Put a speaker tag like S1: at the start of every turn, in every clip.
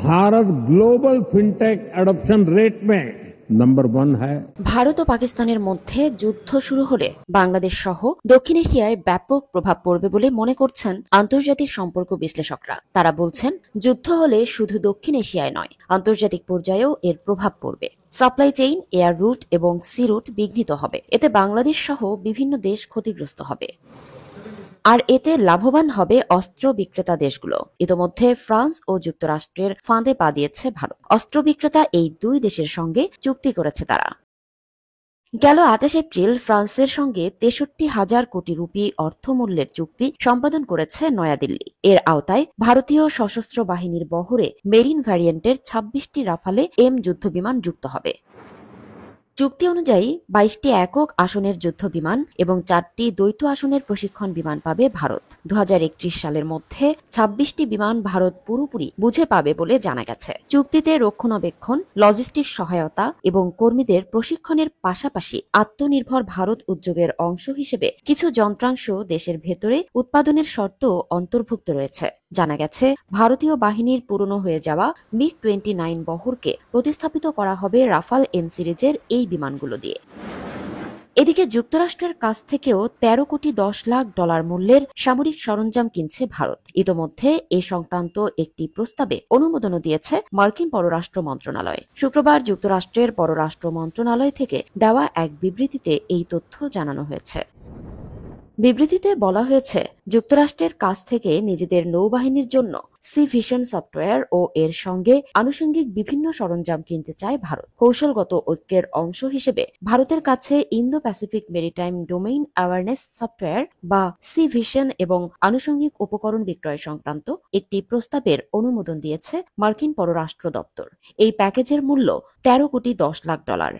S1: Bharat global fintech adoption rate में number 1 है।
S2: ভারত ও পাকিস্তানের মধ্যে যুদ্ধ শুরু হলে বাংলাদেশ সহ দক্ষিণ এশিয়ায় ব্যাপক প্রভাব পড়বে বলে মনে করছেন আন্তর্জাতিক সম্পর্ক বিশ্লেষকরা। তারা বলছেন, যুদ্ধ হলে শুধু দক্ষিণ এশিয়ায় নয়, আন্তর্জাতিক পর্যায়েও এর প্রভাব পড়বে। সাপ্লাই চেইন, এয়ার রুট এবং সি রুট বিঘ্নিত হবে। এতে বাংলাদেশ সহ বিভিন্ন দেশ ক্ষতিগ্রস্ত হবে। আর এতে লাভবান হবে অস্ত্র বিক্রেতা দেশগুলো। ইতোমধ্যে ফ্রান্স ও যুক্তরাষ্ট্রের ফাঁদে পা দিয়েছে ভারত। অস্ত্র বিক্রেতা এই দুই দেশের সঙ্গে চুক্তি করেছে তারা। গেল ২৮ এপ্রিল ফ্রান্সের সঙ্গে ৬৩,০০০ কোটি রুপি অর্থমূল্যের চুক্তি সম্পাদন করেছে নয়াদিল্লি। এর আওতায় ভারতীয় সশস্ত্র বাহিনীর বহরে মেরিন ভ্যারিয়েন্টের ২৬টি রাফালে এম যুদ্ধবিমান যুক্ত হবে। চুক্তি অনুযায়ী ২২টি একক আসনের যুদ্ধবিমান এবং ৪টি দ্বৈত আসনের প্রশিক্ষণ বিমান পাবে ভারত। ২০৩১ সালের মধ্যে ২৬টি বিমান ভারত পুরোপুরি বুঝে পাবে বলে জানা গেছে। চুক্তিতে রক্ষণাবেক্ষণ, লজিস্টিক সহায়তা এবং কর্মীদের প্রশিক্ষণের পাশাপাশি আত্মনির্ভর ভারত উদ্যোগের অংশ হিসেবে কিছু যন্ত্রাংশ দেশের ভেতরে উৎপাদনের শর্ত অন্তর্ভুক্ত রয়েছে। জানা গেছে, ভারতীয় বাহিনীর পুরনো হয়ে যাওয়া মিগ-29 বহরকে প্রতিস্থাপিত করা হবে রাফাল এম সিরিজের এই বিমানগুলো দিয়ে। এদিকে যুক্তরাষ্ট্রের কাছ থেকেও ১৩ কোটি ১০ লাখ ডলার মূল্যের সামরিক সরঞ্জাম কিনছে ভারত। ইতোমধ্যে এ সংক্রান্ত একটি প্রস্তাবে অনুমোদনও দিয়েছে মার্কিন পররাষ্ট্র মন্ত্রণালয়। শুক্রবার যুক্তরাষ্ট্রের পররাষ্ট্র মন্ত্রণালয় থেকে দেওয়া এক বিবৃতিতে এই তথ্য জানানো হয়েছে। বিবৃতিতে বলা হয়েছে, যুক্তরাষ্ট্রের কাছ থেকে নিজেদের নৌবাহিনীর জন্য সি ভিশন সফটওয়্যার ও এর সঙ্গে আনুষঙ্গিক বিভিন্ন সরঞ্জাম কিনতে চায় ভারত। কৌশলগত ঐক্যের অংশ হিসেবে ভারতের কাছে Indo Pacific maritime domain awareness software বা সি ভিশন এবং আনুষঙ্গিক উপকরণ বিক্রয় সংক্রান্ত একটি প্রস্তাবের অনুমোদন দিয়েছে মার্কিন পররাষ্ট্র দপ্তর। এই প্যাকেজের মূল্য ১৩ কোটি ১০ লাখ ডলার।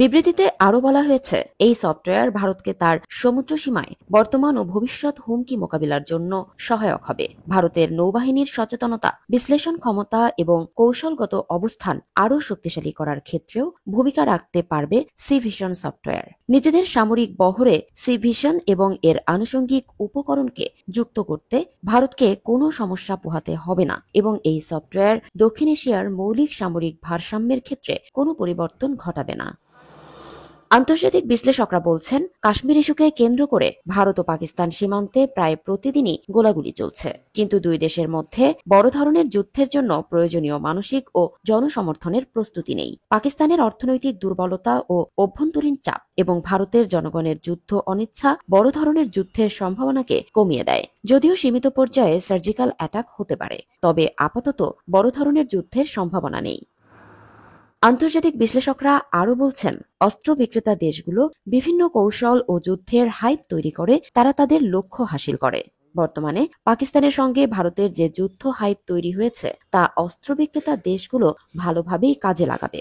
S2: বিবৃতিতে আরও বলা হয়েছে, এই সফটওয়্যার ভারতকে তার সমুদ্র সীমায় বর্তমান ও ভবিষ্যৎ হুমকি মোকাবিলার জন্য সহায়ক হবে। ভারতের নৌবাহিনীর সচেতনতা, বিশ্লেষণ ক্ষমতা এবং কৌশলগত অবস্থান আরও শক্তিশালী করার ক্ষেত্রেও ভূমিকা রাখতে পারবে সি ভিশন সফটওয়্যার। নিজেদের সামরিক বহরে সি ভিশন এবং এর আনুষঙ্গিক উপকরণকে যুক্ত করতে ভারতকে কোনো সমস্যা পোহাতে হবে না এবং এই সফটওয়্যার দক্ষিণ এশিয়ার মৌলিক সামরিক ভারসাম্যের ক্ষেত্রে কোনো পরিবর্তন ঘটাবে না। আন্তর্জাতিক বিশ্লেষকরা বলছেন, কাশ্মীর ইস্যুকে কেন্দ্র করে ভারত ও পাকিস্তান সীমান্তে প্রায় প্রতিদিনই গোলাগুলি চলছে। কিন্তু দুই দেশের মধ্যে বড় ধরনের যুদ্ধের জন্য প্রয়োজনীয় মানসিক ও জনসমর্থনের প্রস্তুতি নেই। পাকিস্তানের অর্থনৈতিক দুর্বলতা ও অভ্যন্তরীণ চাপ এবং ভারতের জনগণের যুদ্ধ অনিচ্ছা বড় ধরনের যুদ্ধের সম্ভাবনাকে কমিয়ে দেয়। যদিও সীমিত পর্যায়ে সার্জিক্যাল অ্যাটাক হতে পারে, তবে আপাতত বড় ধরনের যুদ্ধের সম্ভাবনা নেই। আন্তর্জাতিক বিশ্লেষকরা আরও বলছেন, অস্ত্র বিক্রেতা দেশগুলো বিভিন্ন কৌশল ও যুদ্ধের হাইপ তৈরি করে তারা তাদের লক্ষ্য হাসিল করে। বর্তমানে পাকিস্তানের সঙ্গে ভারতের যে যুদ্ধ হাইপ তৈরি হয়েছে তা অস্ত্র বিক্রেতা দেশগুলো ভালোভাবেই কাজে লাগাবে।